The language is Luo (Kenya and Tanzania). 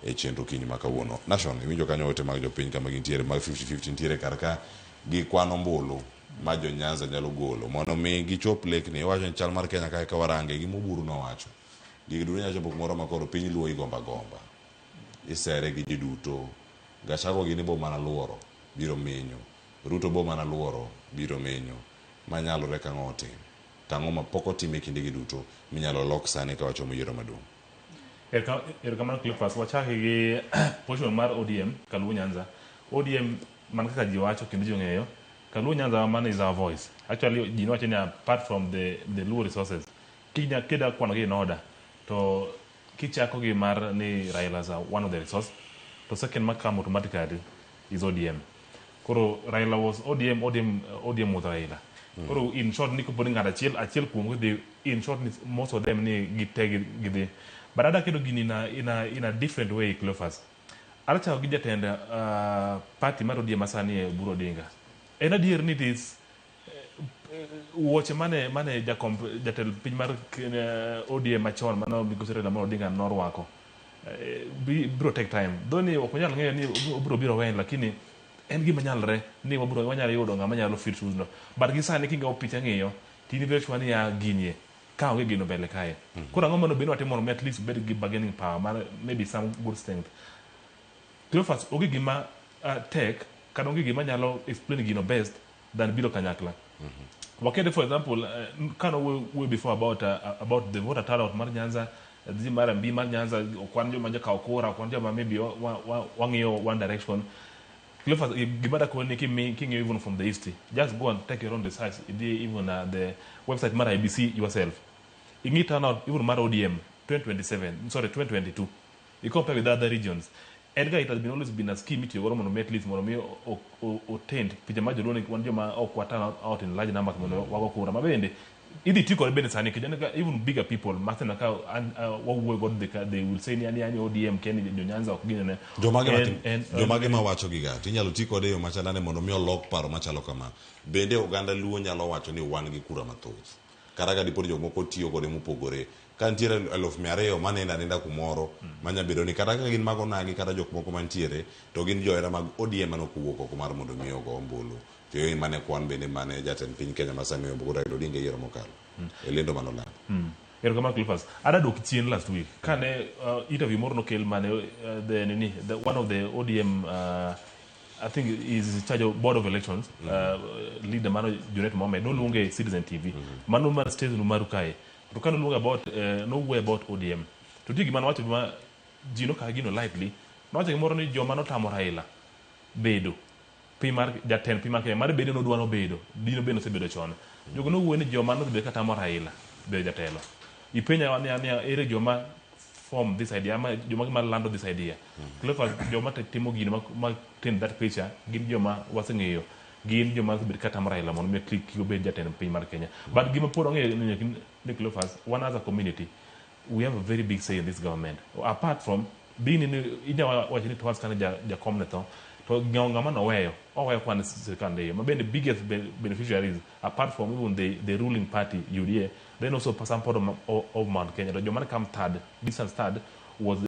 e chenro kiny ma kawuono. Nashon, iwinjo kanyo ote mag jopiny kama gintiere mag 50-50 nitiere karka gi kwan ombulu ma jo Nyanza nyalo golo mondo mi gichop lekni. Iwacho ni chal mar Kenya kae ka warange gima Oburu nowacho gigi duto nyalo chopo kumoro ma koro piny luo igomba gomba isere gi ji duto. Gachagua gini bo mana luoro biro menyo, Ruto bo mana luoro biro menyo. Manyalore ka ng'o tim tang'o ma pok otim e kindegi duto minyalo lok sani ka wachomo yiero maduong'. Erokamano Clifford, wachaki gi position mar ODM Kaluo Nyanza. ODM man kaka ji wacho kendo ji ong'eyo, Kaluo Nyanza man is our voice. Actually ji wacho ni apart from the Luo resources, kida kwano gi in order to kichako gi mar ni Raila as one of the resource, to second ma come automatically is ODM. Koro Raila was ODM was Raila. Koro in short ni kuponi ng'at achiel kuom gi in short most of them ni gite gidhi. But ada kedo gini in a different way Cleophas. Alacha gi jatend party mar ODM masani e Oburu Odinga. En adier ni this wuoche mane jatend piny mar ODM machon mano migosi Raila Amolo Odinga norwako. Biro take time. Doni ok nyal ng'eyo ni obiro biro wen, lakini en gima nyalre ni wanyalo yudo ng'ama nyalo fit shoes no. But gi sani kinga picha ng'iyo tini biro chwani ya ginie ka onge gino mbele kae. Koro ang'o mano bino atimo at least bed gi bargaining power, maybe some good strength. Cleophas onge gima tech kada onge gima nyalo explain gino best than biro kanyakla. Wakende for example kano we before about the voter turnout mar Nyanza, the mar mbi mar Nyanza, okwan joma ja kawo kura, okwan joma maybe wang'iyo one direction. Cleophas gimada ko ni king even from the east, just go and take your own research, even the website mar IBC yourself. Ingi turn out even mar ODM 2022. You compare with other regions. Edgar, it has been always been a scheme to go on make list more obtained picha ma joluo wan joma ok turn out in large numbers mono wago kura mabende idi tiko bende sani kijana even bigger people matena ka what we got they will say ni ODM ken jo Nyanza ok gine jomage ma wacho giga tinyalo tiko de yo machalane mondo mi olok paro machalo kama. Bende oganda luo nyalo wacho ni wan gi kura mathoth karaga dipori jomoko tiyo kode mopogore ka ntiere 200,000 manenda kumoro manya bedo ni kata ka gin mago nagi kata jok moko mantiere to gin joera mag ODM manokuwuok oko mar mondo mi ogo ombulu to yo mane kwan bende mane jatend piny Kenya masani Oburu Raila Odinga yiero mokalo e lendo manolando. Erokamano Cleophas, ada dok chien last week kane interview moro nokel mane the one of the ODM I think is in charge of board of elections, leader Mano Junet Mohammed, no longer Citizen TV. Mano man stays in Umarukai. To kind of look about nowhere about ODM. To dig man what Gino Kagino lightly, not a more than Jomano Tamoraila. Bedo. Pimar Jaten Pimake, Mari Bedo no Duano Bedo, Dino Beno Sebedo Chon. You know when Jomano the Becatamoraila, Bejatelo. You pay area Joma form this idea, Joma land of this idea. Clever Joma Timogino, tin that picture, give Joma what's in you. Give Joma Becatamoraila, on me click you be Jaten Pimar Kenya. But give a put on Cleophas, one other community. We have a very big say in this government. Apart from being in our watching it was kind of the community. To Gangaman away, or one second day. Maybe the biggest beneficiaries, apart from even the ruling party, UDA, then also some part of Mount Kenya. The Joman come third, distant third was